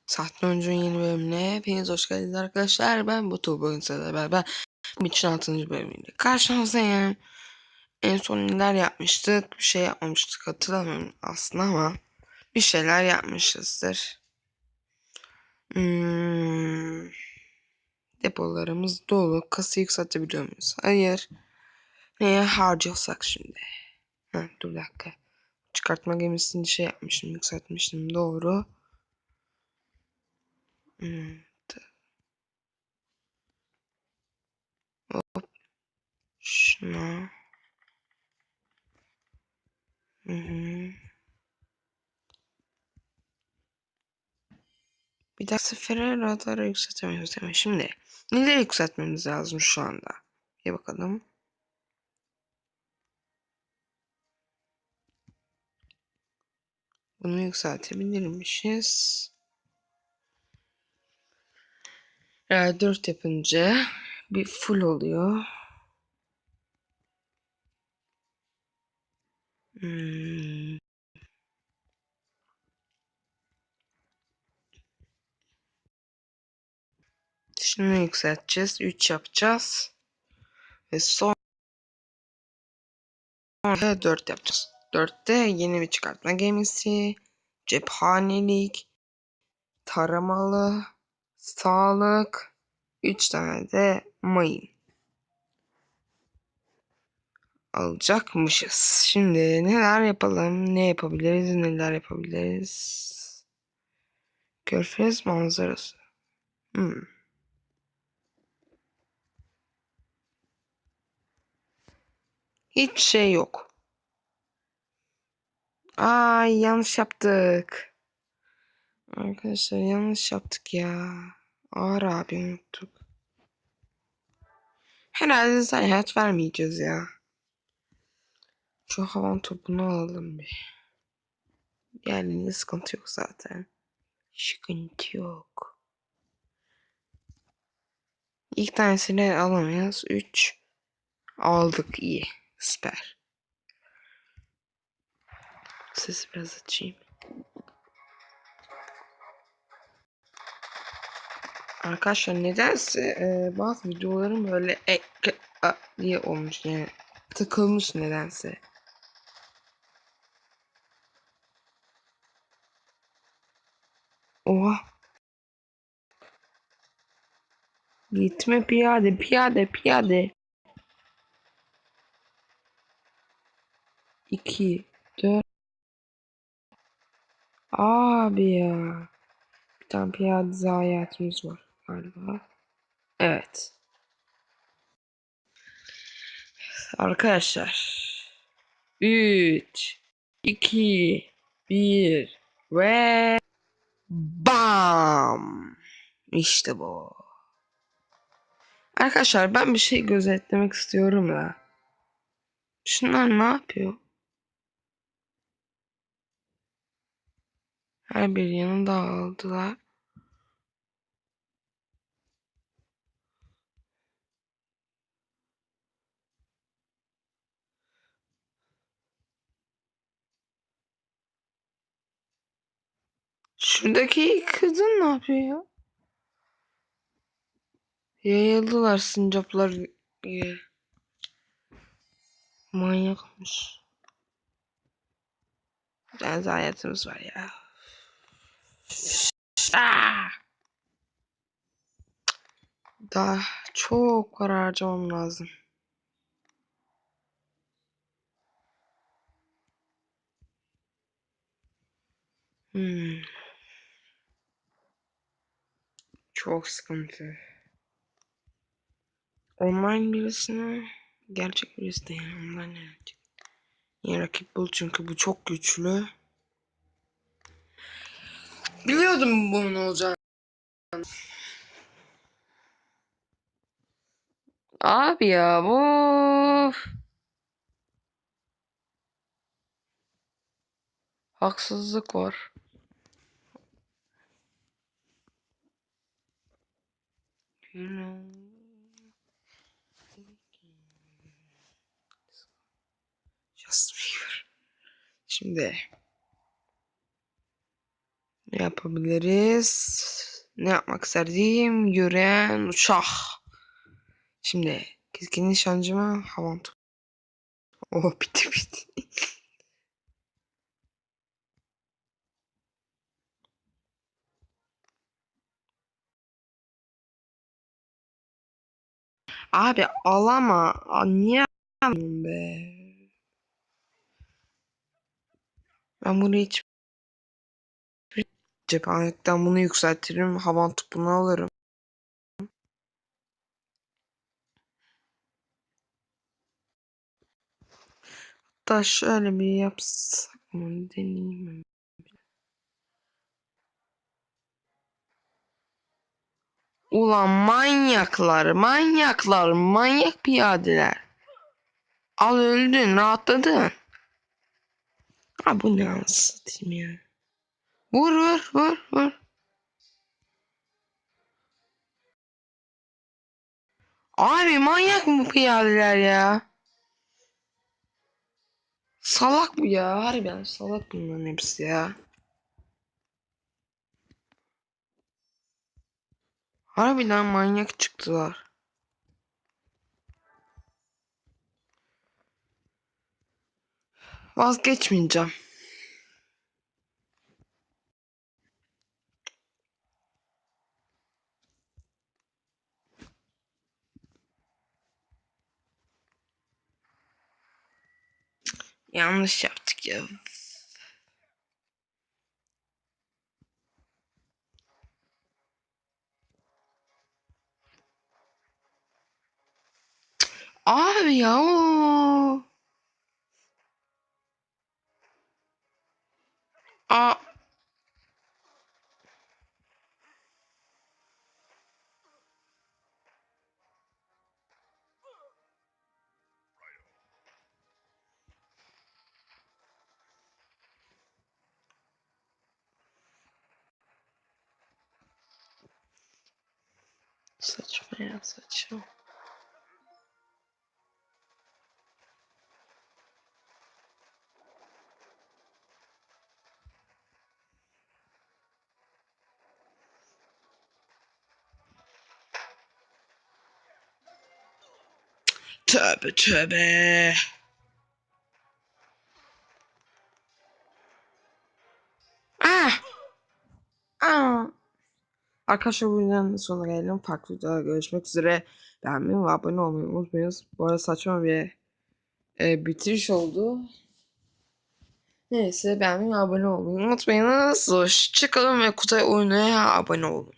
Sahtroncu'nun yeni bölümüne hepiniz hoş geldiniz arkadaşlar. Ben Batu, bugün sizlerle beraber için 6. bölümüyle karşınızdayım. En son neler yapmıştık? Bir şey yapmamıştık, hatırlamıyorum aslında ama bir şeyler yapmışızdır. Depolarımız dolu. Kası yükseltebiliyor muyuz? Hayır. Neye harcasak şimdi? Dur bir dakika. Çıkartma gemisini yapmıştım, yükseltmiştim, doğru. Şuna. Bir daha sefere radarı yükseltemiyoruz değil mi? Şimdi neleri yükseltmemiz lazım şu anda? Bir bakalım. Bunu yükseltebilirmişiz. 4 yapınca bir full oluyor. Şimdi yükselteceğiz. 3 yapacağız. Ve sonra 4 yapacağız. 4'te yeni bir çıkartma gemisi, cephanelik, taramalı, sağlık, 3 tane de mayın alacakmışız. Şimdi neler yapalım? Ne yapabiliriz? Neler yapabiliriz? Körfez manzarası. Hiç şey yok. Ay, yanlış yaptık. Arkadaşlar yanlış yaptık ya. Ağır abi unuttuk. Herhalde seyahat vermeyeceğiz ya. Şu havan topunu alalım bir. Diğerlerinde sıkıntı yok zaten. Sıkıntı yok. İlk tanesini alamayız. 3 aldık, iyi. Süper. Sesi biraz açayım. Arkadaşlar nedense bazı videolarım böyle diye olmuş, yani tıkılmış nedense. Oha. Gitme piyade, piyade, piyade. 2, 4. Abi ya. Bir tane piyade zayiatımız var galiba. Evet. Arkadaşlar. 3, 2, 1 ve bam. İşte bu. Arkadaşlar ben bir şey gözetlemek istiyorum da. Şunlar ne yapıyor? Her bir yanında aldılar. Şuradaki kadın ne yapıyor ya? Yayıldılar sincaplar gibi. Manyakmış. Bir tane zayiatımız var ya. Daha çok para harcamam lazım. Çok sıkıntı. Online birisine, gerçek birisi de yani online gelecek. Yine rakip bul çünkü bu çok güçlü. Biliyordum bunun olacağını. Abi ya bu haksızlık var. Just Fever. Şimdi yapabiliriz? Ne yapmak isterdim? Yürüyen uçak. Şimdi keskin nişancı mı? Havan topu. Oh, bitti bitti. Abi alama. Niye alamıyorum be? Ben bunu hiç cephanelikten bunu yükseltirim. Havan topunu alırım. Da şöyle bir yapsak mı? Deneyeyim. Ulan manyaklar, manyak piyadeler. Al öldün, rahatladın. Ha bu ne anlatayım ya. Vur. Abi manyak mı bu piyadeler ya? Salak bu ya. Harbiden salak bunların hepsi ya. Harbiden manyak çıktılar. Vazgeçmeyeceğim. Yanlış yaptık ya. Abi ya. Aa, saçma ya saçma. Tövbe. Ah! Ah! Arkadaşlar bu videonun sonuna geldim. Farklı videolarda görüşmek üzere. Beğenmeyi ve abone olmayı unutmayınız. Bu arada saçma bir bitiriş oldu. Neyse beğenmeyi ve abone olmayı unutmayınız. Hoşçakalın ve Kutay Oyun'a abone olun.